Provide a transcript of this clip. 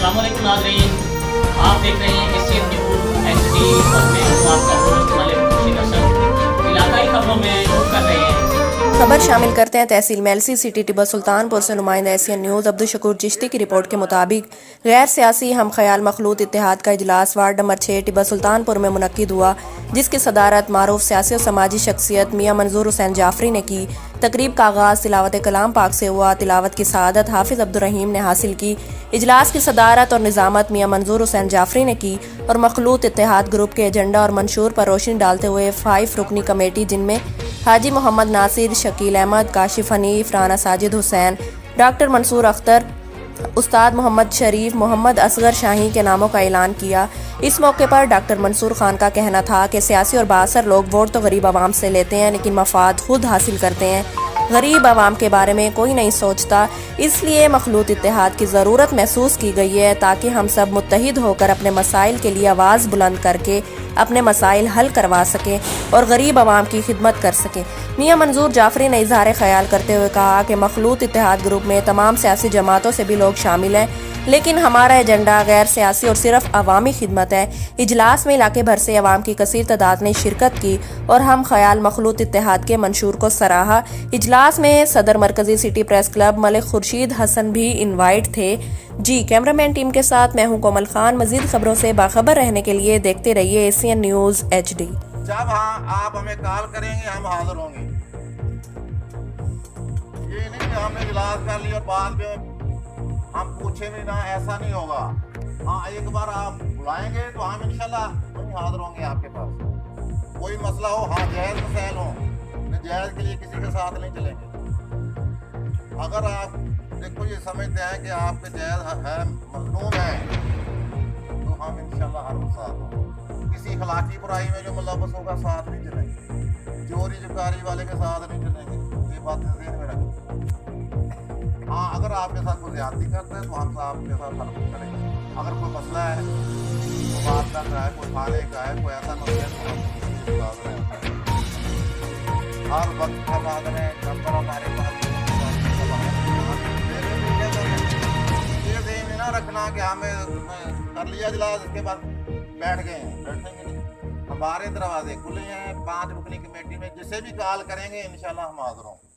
अस्सलाम वालेकुम नाज़रीन, आप देख रहे हैं एशियन न्यूज़ एचडी और मैं हूँ आपका होस्ट मलिक खुर्शीद असद। इलाकाई खबरों में रुख कर रहे हैं। खबर शामिल करते हैं तहसील मेलसी सिटी टिब्बा सुल्तानपुर से नुमाइंदा एशियन न्यूज़ अब्दुल शकूर चिश्ती की रिपोर्ट के मुताबिक गैर सियासी हम ख्याल मखलूत इत्तेहाद का इजलास वार्ड नंबर 6 टिब्बा सुल्तानपुर में मुनक्किद हुआ, जिसकी सदारत मारूफ सियासी और समाजी शख्सियत मियां मंजूर हुसैन जाफरी ने की। तकरीब का आगाज़ तिलावत कलाम पाक से हुआ। तिलावत की सआदत हाफिज अब्दुल रहीम ने हासिल की। इजलास की सदारत और निज़ामत मियां मंजूर हुसैन जाफरी ने की और मखलूत इत्तेहाद ग्रुप के एजेंडा और मंशूर पर रोशनी डालते हुए 5 रुकनी कमेटी, जिनमें हाजी मोहम्मद नासिर, शकील अहमद, काशिफ हनीफ, राना साजिद हुसैन, डॉक्टर मंसूर अख्तर, उस्ताद मोहम्मद शरीफ, मोहम्मद असगर शाही के नामों का ऐलान किया। इस मौके पर डॉक्टर मंसूर खान का कहना था कि सियासी और बाअसर लोग वोट तो गरीब आवाम से लेते हैं, लेकिन मफाद खुद हासिल करते हैं। गरीब आवाम के बारे में कोई नहीं सोचता, इसलिए मखलूत इत्तेहाद की ज़रूरत महसूस की गई है ताकि हम सब मुत्तहिद होकर अपने मसाइल के लिए आवाज़ बुलंद करके अपने मसाइल हल करवा सकें और गरीब आवाम की खिदमत कर सकें। मियां मंजूर जाफरी ने इजहार ख्याल करते हुए कहा कि मखलूत इत्तेहाद ग्रुप में तमाम सियासी जमातों से भी लोग शामिल हैं, लेकिन हमारा एजेंडा गैर सियासी और सिर्फ अवामी खिदमत है। इजलास में इलाके भर से अवाम की कसीर तादाद ने शिरकत की और हम ख्याल मखलूत इत्तेहाद के मंशूर को सराहा। इजलास में सदर मरकजी city press club Malik Khurshid Hasan भी इनवाइट थे। जी कैमरामैन टीम के साथ मैं हूं कोमल खान। मजीद खबरों से बाखबर रहने के लिए देखते रहिए एशियन न्यूज़ HD। जब आप हमें कॉल करेंगे हम हाजिर होंगे। ये नहीं कि हमने इलाज कर लिया और बाद में हम पूछे भी ना, ऐसा नहीं होगा। हाँ, एक बार आप बुलाएंगे तो हम इंशाल्लाह वहीं हाजिर होंगे आपके पास। कोई मसला हो, हाँ जायज़ मसैल हो, नजायज़ के लिए किसी के साथ नहीं चलेंगे। अगर आप देखो ये समझते हैं कि आपके जायज़ है, मजलूम है, तो हम इंशाल्लाह हर साथ होंगे। किसी अखलाकी बुराई में जो मुलव्वस होगा साथ नहीं चलेंगे, चोरी चुकारी वाले के साथ नहीं चलेंगे। ये बात ध्यान में रखें। हाँ, अगर आपके साथ कोई ज्यादती करते हैं तो हम आपके साथ हल करेंगे। अगर कोई मसला है, कोई बात का है, कोई थाने का है, कोई ऐसा मसला है, हर वक्त हम आ रहे हैं। नंबर हमारे पास ये ध्यान ना रखना कि हमें कर लिया इजलास, इसके बाद बैठ गए हैं, बैठेंगे नहीं। हमारे दरवाजे खुले हैं। 5 रुकनी कमेटी में जिसे भी कॉल करेंगे इंशाल्लाह हम हाजिर होंगे।